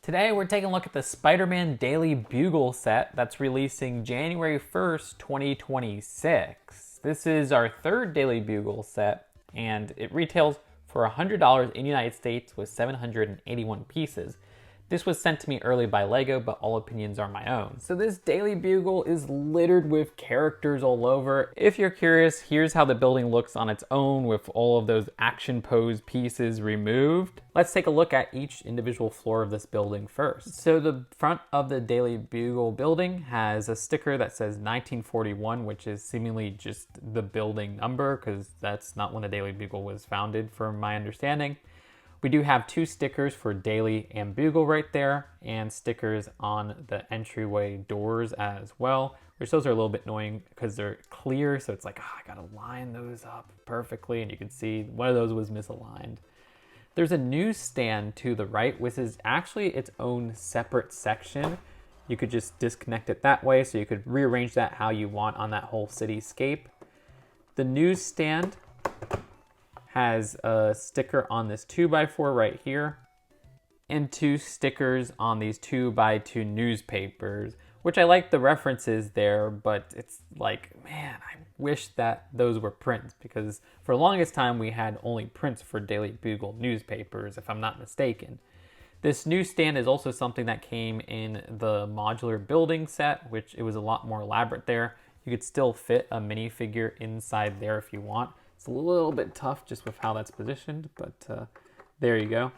Today we're taking a look at the Spider-Man Daily Bugle set that's releasing January 1st, 2026. This is our third Daily Bugle set, and it retails for $100 in the United States with 781 pieces. This was sent to me early by LEGO, but all opinions are my own. So this Daily Bugle is littered with characters all over. If you're curious, here's how the building looks on its own with all of those action pose pieces removed. Let's take a look at each individual floor of this building first. So the front of the Daily Bugle building has a sticker that says 1941, which is seemingly just the building number because that's not when the Daily Bugle was founded from my understanding. We do have two stickers for Daily and Bugle right there, and stickers on the entryway doors as well, which those are a little bit annoying because they're clear, so it's like, I gotta line those up perfectly, and you can see one of those was misaligned. There's a newsstand to the right, which is actually its own separate section. You could just disconnect it that way, so you could rearrange that how you want on that whole cityscape. The newsstand has a sticker on this 2x4 right here, and two stickers on these 2x2 newspapers, which I like the references there, but it's like, man, I wish that those were prints, because for the longest time we had only prints for Daily Bugle newspapers, if I'm not mistaken. This newsstand is also something that came in the modular building set, which it was a lot more elaborate there. You could still fit a minifigure inside there if you want. It's a little bit tough just with how that's positioned, but there you go.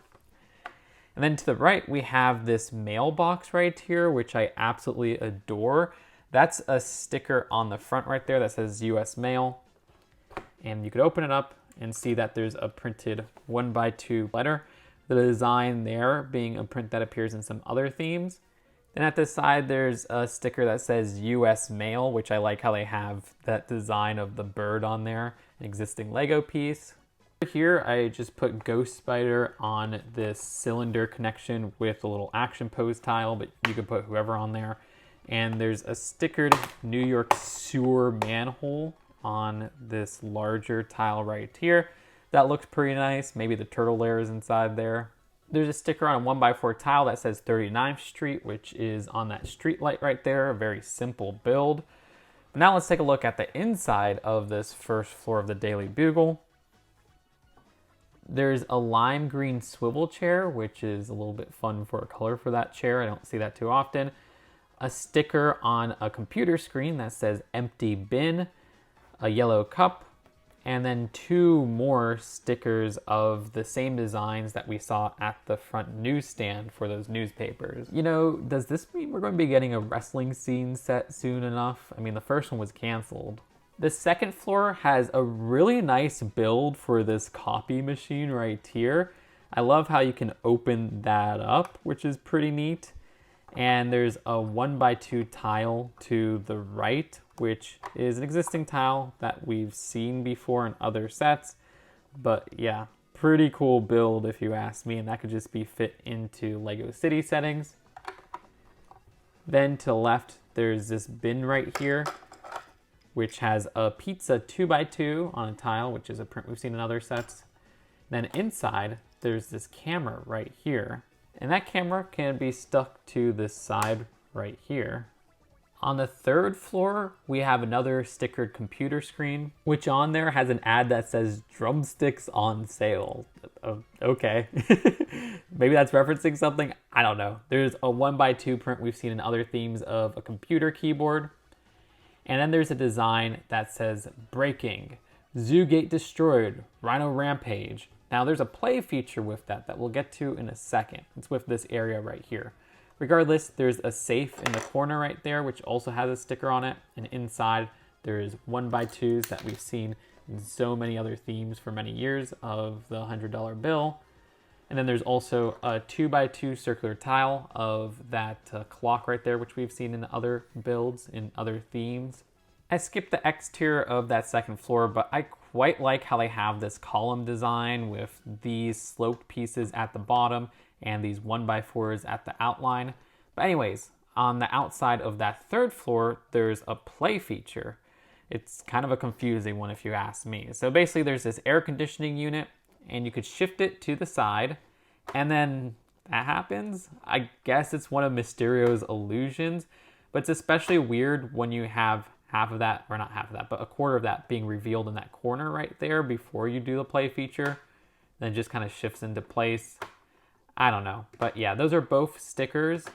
And then to the right, we have this mailbox right here, which I absolutely adore. That's a sticker on the front right there that says US Mail. And you could open it up and see that there's a printed 1x2 letter. The design there being a print that appears in some other themes. Then at the side, there's a sticker that says US Mail, which I like how they have that design of the bird on there, an existing Lego piece. Here, I just put Ghost Spider on this cylinder connection with a little action pose tile, but you could put whoever on there. And there's a stickered New York sewer manhole on this larger tile right here. That looks pretty nice. Maybe the turtle lair is inside there. There's a sticker on a 1x4 tile that says 39th Street, which is on that street light right there. A very simple build. But now let's take a look at the inside of this first floor of the Daily Bugle. There's a lime green swivel chair, which is a little bit fun for a color for that chair. I don't see that too often. A sticker on a computer screen that says empty bin, a yellow cup, and then two more stickers of the same designs that we saw at the front newsstand for those newspapers. You know, does this mean we're going to be getting a wrestling scene set soon enough? I mean, the first one was canceled. The second floor has a really nice build for this copy machine right here. I love how you can open that up, which is pretty neat. And there's a 1x2 tile to the right, which is an existing tile that we've seen before in other sets. But yeah, pretty cool build if you ask me, and that could just be fit into Lego City settings. Then to the left, there's this bin right here, which has a pizza 2x2 on a tile, which is a print we've seen in other sets. Then inside, there's this camera right here. And that camera can be stuck to this side right here. On the third floor, we have another stickered computer screen, which on there has an ad that says drumsticks on sale. Okay. Maybe that's referencing something. I don't know. There's a 1x2 print we've seen in other themes of a computer keyboard. And then there's a design that says breaking, Zoo Gate destroyed, Rhino Rampage. Now there's a play feature with that we'll get to in a second. It's with this area right here. Regardless, there's a safe in the corner right there, which also has a sticker on it. And inside, there's 1x2s that we've seen in so many other themes for many years of the $100 bill. And then there's also a 2x2 circular tile of that clock right there, which we've seen in other builds, in other themes. I skipped the exterior of that second floor, but I quite like how they have this column design with these sloped pieces at the bottom and these 1x4s at the outline. But anyways, on the outside of that third floor, there's a play feature. It's kind of a confusing one if you ask me. So basically there's this air conditioning unit and you could shift it to the side, and then that happens. I guess it's one of Mysterio's illusions, but it's especially weird when you have half of that, or not half of that, but a quarter of that being revealed in that corner right there before you do the play feature. Then it just kind of shifts into place. I don't know. But yeah, those are both stickers.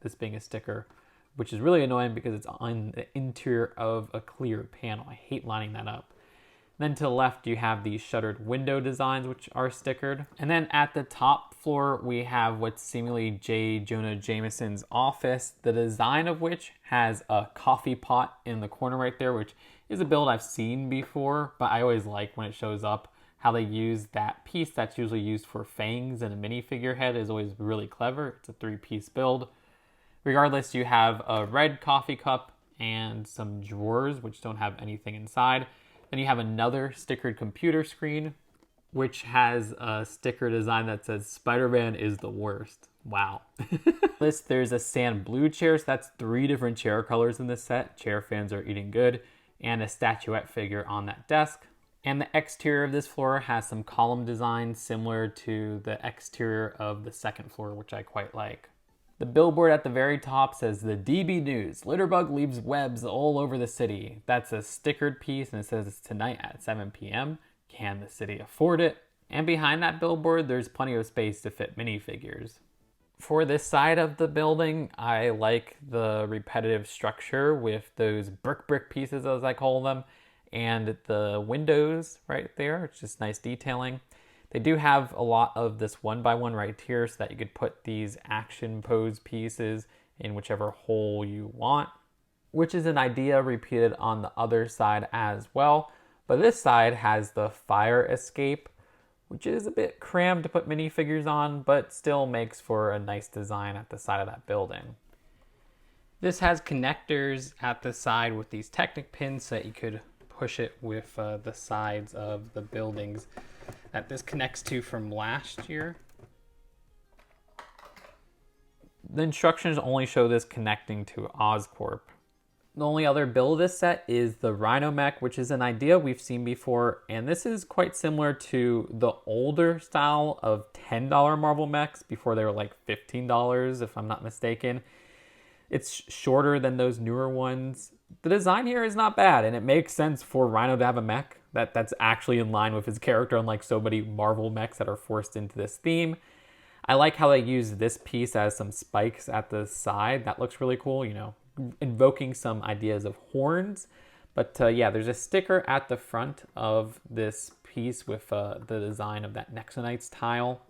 This being a sticker, which is really annoying because it's on the interior of a clear panel. I hate lining that up. Then to the left, you have these shuttered window designs, which are stickered. And then at the top floor, we have what's seemingly Jonah Jameson's office, the design of which has a coffee pot in the corner right there, which is a build I've seen before, but I always like when it shows up. How they use that piece that's usually used for fangs and a minifigure head is always really clever. It's a 3-piece build. Regardless, you have a red coffee cup and some drawers, which don't have anything inside. Then you have another stickered computer screen, which has a sticker design that says Spider-Man is the worst. Wow. There's a sand blue chair, so that's 3 different chair colors in this set. Chair fans are eating good. And a statuette figure on that desk. And the exterior of this floor has some column design similar to the exterior of the second floor, which I quite like. The billboard at the very top says the DB News, Litterbug leaves webs all over the city. That's a stickered piece and it says it's tonight at 7 p.m. Can the city afford it? And behind that billboard, there's plenty of space to fit minifigures. For this side of the building, I like the repetitive structure with those brick pieces, as I call them, and the windows right there. It's just nice detailing. They do have a lot of this 1x1 right here so that you could put these action pose pieces in whichever hole you want, which is an idea repeated on the other side as well. But this side has the fire escape, which is a bit crammed to put minifigures on, but still makes for a nice design at the side of that building. This has connectors at the side with these Technic pins so that you could push it with the sides of the buildings that this connects to from last year. The instructions only show this connecting to Oscorp. The only other build of this set is the Rhino Mech, which is an idea we've seen before, and this is quite similar to the older style of $10 Marvel mechs before they were like $15, if I'm not mistaken. It's shorter than those newer ones. The design here is not bad, and it makes sense for Rhino to have a mech that's actually in line with his character, unlike so many Marvel mechs that are forced into this theme. I like how they use this piece as some spikes at the side. That looks really cool, you know, invoking some ideas of horns. But yeah, there's a sticker at the front of this piece with the design of that Nexonites tile.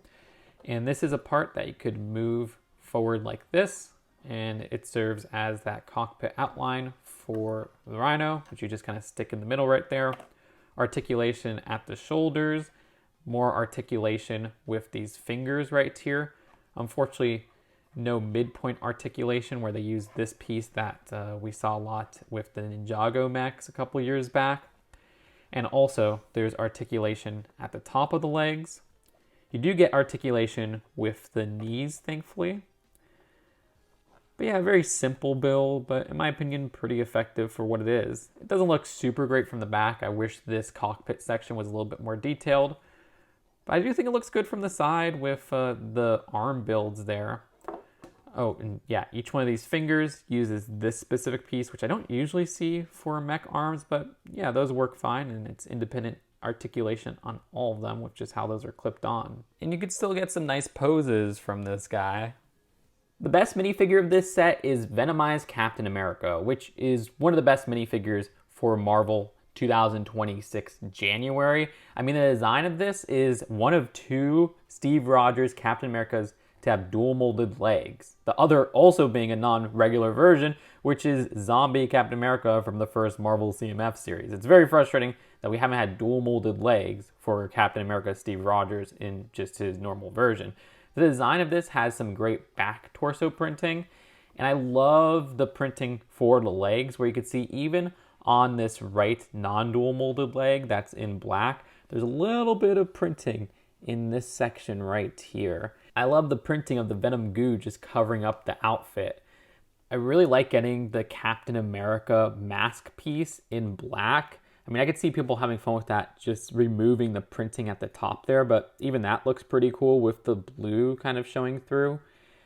And this is a part that you could move forward like this, and it serves as that cockpit outline for the Rhino, which you just kind of stick in the middle right there. Articulation at the shoulders, more articulation with these fingers right here. Unfortunately, no midpoint articulation where they use this piece that we saw a lot with the Ninjago mechs a couple years back. And also, there's articulation at the top of the legs. You do get articulation with the knees, thankfully. But yeah, very simple build, but in my opinion, pretty effective for what it is. It doesn't look super great from the back. I wish this cockpit section was a little bit more detailed. But I do think it looks good from the side with the arm builds there. Oh, and yeah, each one of these fingers uses this specific piece, which I don't usually see for mech arms, but yeah, those work fine, and it's independent articulation on all of them, which is how those are clipped on. And you could still get some nice poses from this guy. The best minifigure of this set is Venomized Captain America, which is one of the best minifigures for Marvel 2026 January. I mean, the design of this is one of 2 Steve Rogers Captain Americas to have dual molded legs. The other also being a non-regular version, which is Zombie Captain America from the first Marvel CMF series. It's very frustrating that we haven't had dual molded legs for Captain America Steve Rogers in just his normal version. The design of this has some great back torso printing, and I love the printing for the legs, where you can see even on this right non-dual molded leg that's in black, there's a little bit of printing in this section right here. I love the printing of the Venom goo just covering up the outfit. I really like getting the Captain America mask piece in black. I mean, I could see people having fun with that, just removing the printing at the top there, but even that looks pretty cool with the blue kind of showing through.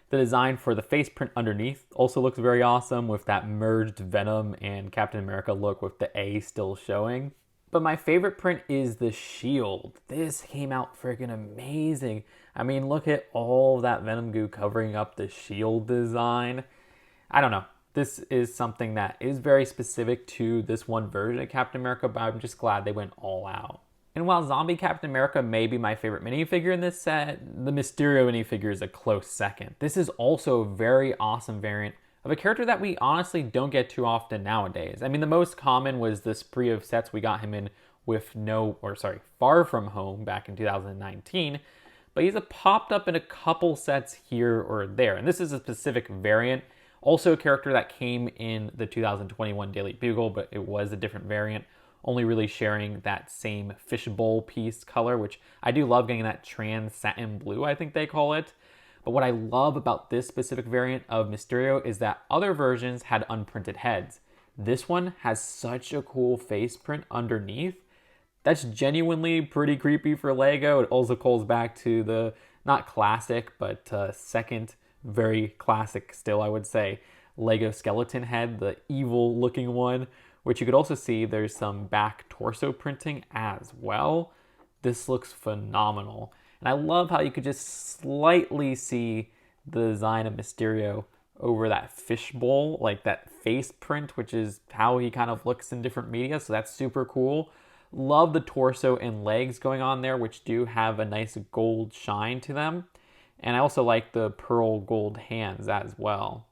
The design for the face print underneath also looks very awesome with that merged Venom and Captain America look with the A still showing. But my favorite print is the shield. This came out freaking amazing. I mean, look at all that Venom goo covering up the shield design. I don't know. This is something that is very specific to this one version of Captain America, but I'm just glad they went all out. And while Zombie Captain America may be my favorite minifigure in this set, the Mysterio minifigure is a close second. This is also a very awesome variant of a character that we honestly don't get too often nowadays. I mean, the most common was the spree of sets we got him in with Far From Home back in 2019, but he's popped up in a couple sets here or there. And this is a specific variant. Also a character that came in the 2021 Daily Bugle, but it was a different variant, only really sharing that same fishbowl piece color, which I do love getting that trans satin blue, I think they call it. But what I love about this specific variant of Mysterio is that other versions had unprinted heads. This one has such a cool face print underneath. That's genuinely pretty creepy for Lego. It also calls back to the, not classic, but second, very classic still, I would say, Lego skeleton head, the evil looking one, which you could also see there's some back torso printing as well. This looks phenomenal. And I love how you could just slightly see the design of Mysterio over that fishbowl, like that face print, which is how he kind of looks in different media. So that's super cool. Love the torso and legs going on there, which do have a nice gold shine to them. And I also like the pearl gold hands as well.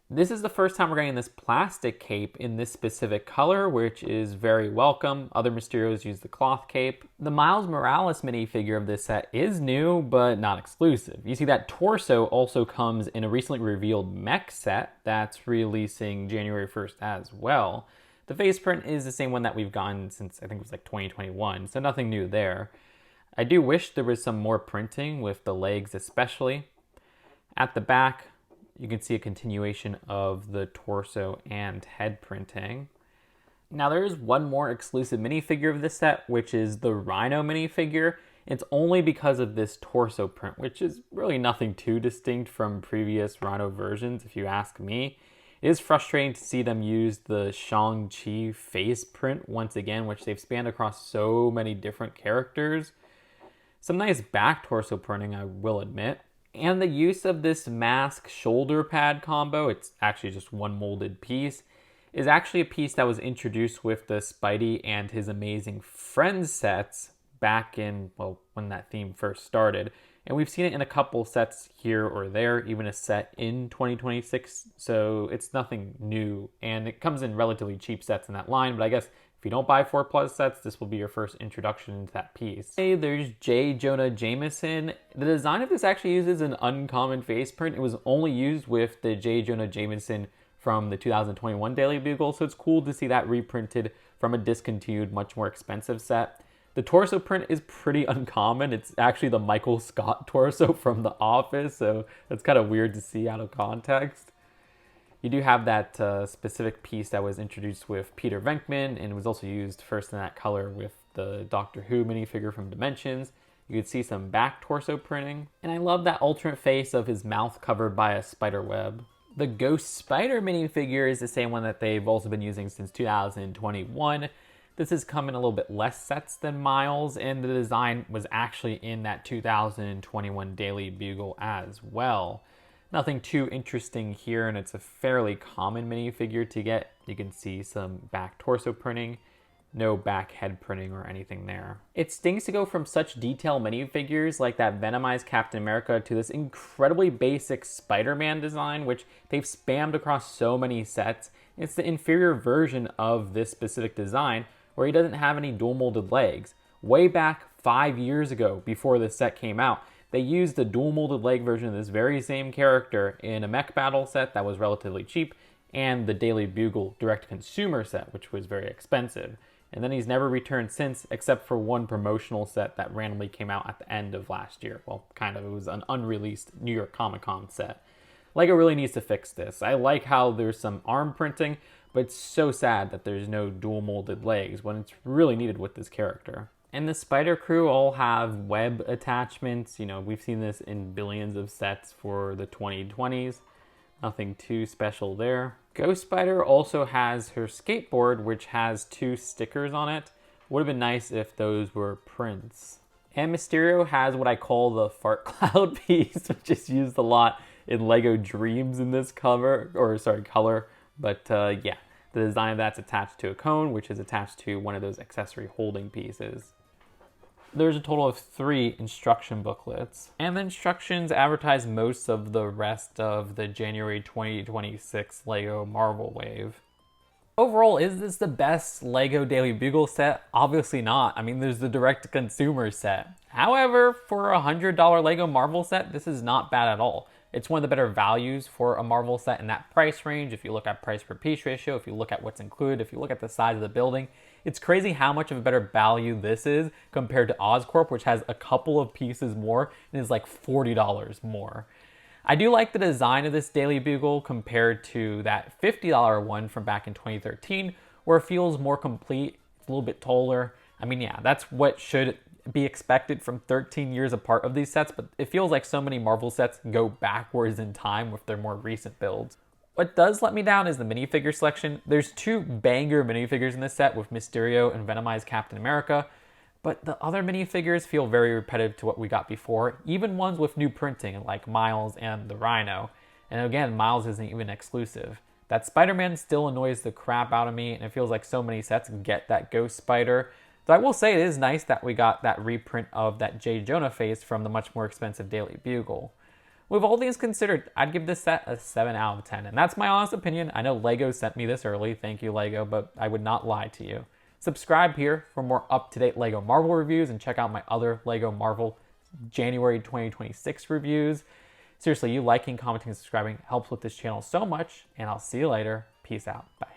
This is the first time we're getting this plastic cape in this specific color, which is very welcome. Other Mysterios use the cloth cape. The Miles Morales minifigure of this set is new, but not exclusive. You see that torso also comes in a recently revealed Mech set that's releasing January 1st as well. The face print is the same one that we've gotten since I think it was like 2021, so nothing new there. I do wish there was some more printing with the legs especially. At the back, you can see a continuation of the torso and head printing. Now there is one more exclusive minifigure of this set, which is the Rhino minifigure. It's only because of this torso print, which is really nothing too distinct from previous Rhino versions, if you ask me. It is frustrating to see them use the Shang-Chi face print once again, which they've spanned across so many different characters. Some nice back torso printing, I will admit. And the use of this mask shoulder pad combo, it's actually just one molded piece, is actually a piece that was introduced with the Spidey and His Amazing Friends sets back in, well, when that theme first started. And we've seen it in a couple sets here or there, even a set in 2026, so it's nothing new. And it comes in relatively cheap sets in that line, but I guess if you don't buy 4+ sets, this will be your first introduction into that piece. Hey, there's Jonah Jameson. The design of this actually uses an uncommon face print. It was only used with the Jonah Jameson from the 2021 Daily Bugle, so it's cool to see that reprinted from a discontinued, much more expensive set. The torso print is pretty uncommon. It's actually the Michael Scott torso from The Office, so that's kind of weird to see out of context. You do have that specific piece that was introduced with Peter Venkman, and it was also used first in that color with the Doctor Who minifigure from Dimensions. You could see some back torso printing. And I love that alternate face of his mouth covered by a spider web. The Ghost Spider minifigure is the same one that they've also been using since 2021. This has come in a little bit less sets than Miles, and the design was actually in that 2021 Daily Bugle as well. Nothing too interesting here, and it's a fairly common minifigure to get. You can see some back torso printing, no back head printing or anything there. It stings to go from such detailed minifigures like that Venomized Captain America to this incredibly basic Spider-Man design, which they've spammed across so many sets. It's the inferior version of this specific design, where he doesn't have any dual molded legs. Way back 5 years ago, before this set came out, they used the dual molded leg version of this very same character in a Mech battle set that was relatively cheap, and the Daily Bugle direct-to-consumer set, which was very expensive. And then he's never returned since, except for one promotional set that randomly came out at the end of last year. Well, kind of, it was an unreleased New York Comic Con set. LEGO really needs to fix this. I like how there's some arm printing, But it's so sad that there's no dual molded legs when it's really needed with this character. And the Spider Crew all have web attachments. You know, we've seen this in billions of sets for the 2020s. Nothing too special there. Ghost Spider also has her skateboard, which has 2 stickers on it. Would have been nice if those were prints. And Mysterio has what I call the fart cloud piece, which is used a lot in LEGO Dreams in this color. But yeah, the design of that's attached to a cone, which is attached to one of those accessory holding pieces. There's a total of 3 instruction booklets, and the instructions advertise most of the rest of the January 2026 LEGO Marvel wave. Overall, is this the best LEGO Daily Bugle set? Obviously not. I mean, there's the direct-to-consumer set. However, for a $100 LEGO Marvel set, this is not bad at all. It's one of the better values for a Marvel set in that price range. If you look at price per piece ratio, if you look at what's included, if you look at the size of the building, it's crazy how much of a better value this is compared to Oscorp, which has a couple of pieces more and is like $40 more. I do like the design of this Daily Bugle compared to that $50 one from back in 2013, where it feels more complete. It's a little bit taller. I mean, yeah, that's what should be expected from 13 years apart of these sets, but it feels like so many Marvel sets go backwards in time with their more recent builds. What does let me down is the minifigure selection. There's 2 banger minifigures in this set with Mysterio and Venomized Captain America, but the other minifigures feel very repetitive to what we got before, even ones with new printing like Miles and the Rhino. And again, Miles isn't even exclusive. That Spider-Man still annoys the crap out of me, and it feels like so many sets get that Ghost Spider. Though I will say it is nice that we got that reprint of that J. Jonah face from the much more expensive Daily Bugle. With all these considered, I'd give this set a 7 out of 10, and that's my honest opinion. I know LEGO sent me this early, thank you LEGO, but I would not lie to you. Subscribe here for more up-to-date LEGO Marvel reviews, and check out my other LEGO Marvel January 2026 reviews. Seriously, you liking, commenting, and subscribing helps with this channel so much, and I'll see you later. Peace out. Bye.